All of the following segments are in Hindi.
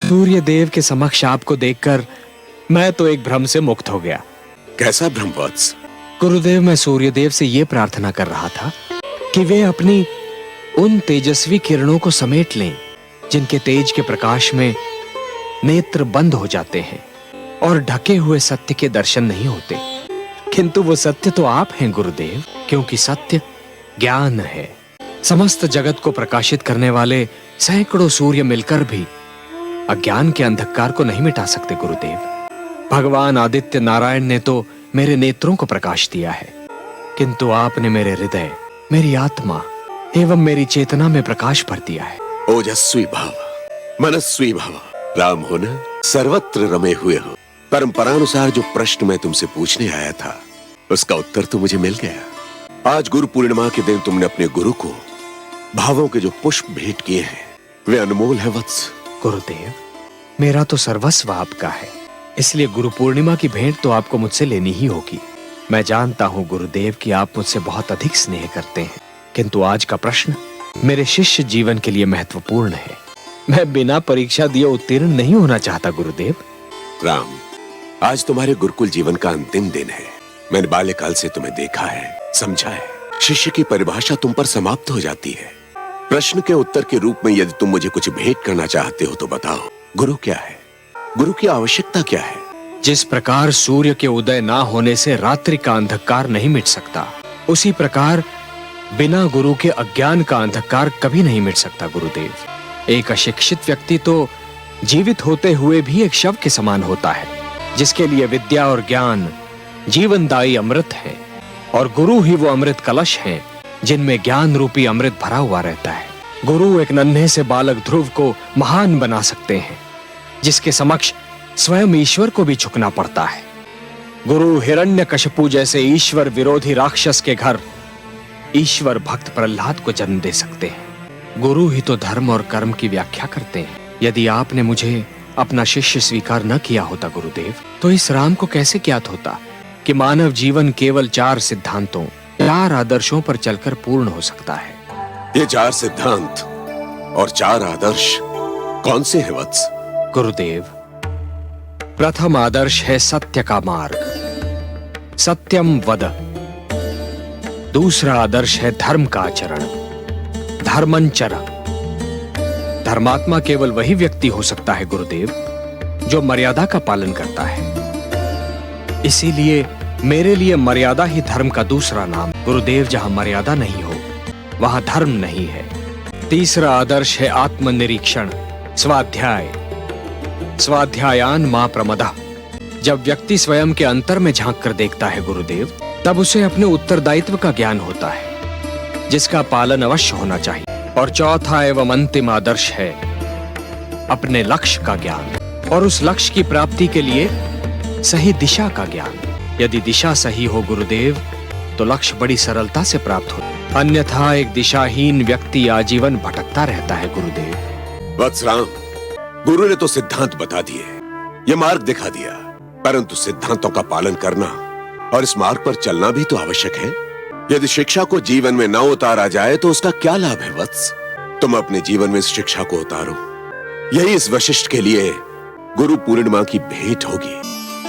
सूर्य देव के समक्ष आपको देखकर मैं तो एक भ्रम से मुक्त हो गया। कैसा भ्रम वत्स? गुरुदेव, मैं सूर्यदेव से यह प्रार्थना कर रहा था कि वे अपनी उन तेजस्वी किरणों को समेट लें जिनके तेज के प्रकाश में नेत्र बंद हो जाते हैं और ढके हुए सत्य के दर्शन नहीं होते। किंतु वो सत्य तो आप हैं गुरुदेव, क्योंकि सत्य ज्ञान है। समस्त जगत को प्रकाशित करने वाले सैकड़ों सूर्य मिलकर भी अज्ञान के अंधकार को नहीं मिटा सकते गुरुदेव। भगवान आदित्य नारायण ने तो मेरे नेत्रों को प्रकाश दिया है, किंतु आपने मेरे हृदय, मेरी आत्मा एवं मेरी चेतना में प्रकाश भर दिया है। ओजस्वी भाव, मनस्वी भाव, राम हो न, सर्वत्र रमे हुए हो। परंपरानुसार जो प्रश्न मैं तुमसे पूछने आया था उसका उत्तर तो मुझे मिल गया। आज गुरु पूर्णिमा के दिन तुमने अपने गुरु को भावों के जो पुष्प भेंट किए हैं वे अनमोल है वत्स। गुरुदेव, मेरा तो सर्वस्व आपका है, इसलिए गुरु पूर्णिमा की भेंट तो आपको मुझसे लेनी ही होगी। मैं जानता हूं गुरुदेव कि आप मुझसे बहुत अधिक स्नेह करते हैं, किंतु आज का प्रश्न मेरे शिष्य जीवन के लिए महत्वपूर्ण है। मैं बिना परीक्षा दिए उत्तीर्ण नहीं होना चाहता गुरुदेव। राम, आज तुम्हारे गुरुकुल जीवन का अंतिम दिन है। मैंने बाल्यकाल से तुम्हें देखा है, समझा है। शिष्य की परिभाषा तुम पर समाप्त हो जाती है। प्रश्न के उत्तर के रूप में यदि तुम मुझे कुछ भेंट करना चाहते हो तो बताओ, गुरु क्या है? गुरु की आवश्यकता क्या है? जिस प्रकार सूर्य के उदय ना होने से रात्रि का अंधकार नहीं मिट सकता, उसी प्रकार बिना गुरु के अज्ञान का अंधकार कभी नहीं मिट सकता गुरुदेव। एक अशिक्षित व्यक्ति तो जीवित होते हुए भी एक शव के समान होता है, जिसके लिए विद्या और ज्ञान जीवनदायी अमृत है, और गुरु ही वो अमृत कलश हैं जिनमें ज्ञान रूपी अमृत भरा हुआ रहता है। गुरु एक नन्हे से बालक ध्रुव को महान बना सकते हैं, जिसके समक्ष स्वयं ईश्वर को भी झुकना पड़ता है। गुरु हिरण्यकशिपु जैसे ईश्वर विरोधी राक्षस के घर ईश्वर भक्त प्रहलाद को जन्म दे सकते हैं। गुरु ही तो धर्म और कर्म की व्याख्या करते हैं। यदि आपने मुझे अपना शिष्य स्वीकार न किया होता गुरुदेव, तो इस राम को कैसे ज्ञात होता कि मानव जीवन केवल 4 सिद्धांतों, 4 आदर्शों पर चलकर पूर्ण हो सकता है। ये 4 सिद्धांत और 4 आदर्श कौन से हैं वत्स? गुरुदेव, प्रथम आदर्श है सत्य का मार्ग, सत्यम वद। दूसरा आदर्श है धर्म का आचरण, धर्मंचर। धर्मात्मा केवल वही व्यक्ति हो सकता है गुरुदेव जो मर्यादा का पालन करता है। इसीलिए मेरे लिए मर्यादा ही धर्म का दूसरा नाम। गुरुदेव, जहां मर्यादा नहीं हो वहां धर्म नहीं है। तीसरा आदर्श है आत्मनिरीक्षण, स्वाध्याय। स्वाध्यायान मां प्रमदः। जब व्यक्ति स्वयं के अंतर में झांक कर देखता है गुरुदेव, तब उसे अपने उत्तरदायित्व का ज्ञान होता है, जिसका पालन अवश्य होना चाहिए। और चौथा एवं अंतिम आदर्श है अपने लक्ष्य का ज्ञान, और उस लक्ष्य की प्राप्ति के लिए सही दिशा का ज्ञान। यदि दिशा सही हो गुरुदेव, तो लक्ष्य बड़ी सरलता से प्राप्त हो, अन्यथा एक दिशाहीन व्यक्ति आजीवन भटकता रहता है गुरुदेव। वत्स राम, गुरु ने तो सिद्धांत बता दिए, ये मार्ग दिखा दिया, परंतु सिद्धांतों का पालन करना और इस मार्ग पर चलना भी तो आवश्यक है। यदि शिक्षा को जीवन में न उतारा जाए तो उसका क्या लाभ है वत्स? तुम अपने जीवन में इस शिक्षा को उतारो, यही इस वशिष्ठ के लिए गुरु पूर्णिमा की भेंट होगी।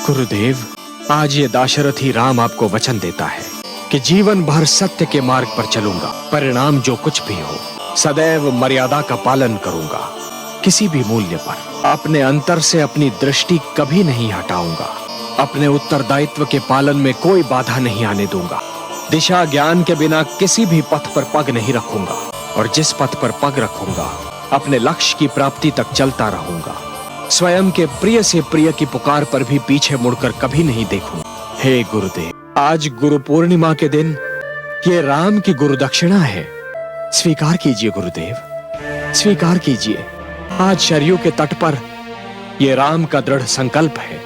गुरुदेव, आज ये दाशरथी राम आपको वचन देता है कि जीवन भर सत्य के मार्ग पर चलूंगा। परिणाम जो कुछ भी हो, सदैव मर्यादा का पालन करूंगा। किसी भी मूल्य पर अपने अंतर से अपनी दृष्टि कभी नहीं हटाऊंगा। अपने उत्तरदायित्व के पालन में कोई बाधा नहीं आने दूंगा। दिशा ज्ञान के बिना किसी भी पथ पर पग नहीं रखूंगा, और जिस पथ पर पग रखूंगा अपने लक्ष्य की प्राप्ति तक चलता रहूंगा। स्वयं के प्रिय से प्रिय की पुकार पर भी पीछे मुड़कर कभी नहीं देखूंगा। हे गुरुदेव, आज गुरु पूर्णिमा के दिन ये राम की गुरु दक्षिणा है, स्वीकार कीजिए गुरुदेव, स्वीकार कीजिए। आज सरयू के तट पर ये राम का दृढ़ संकल्प है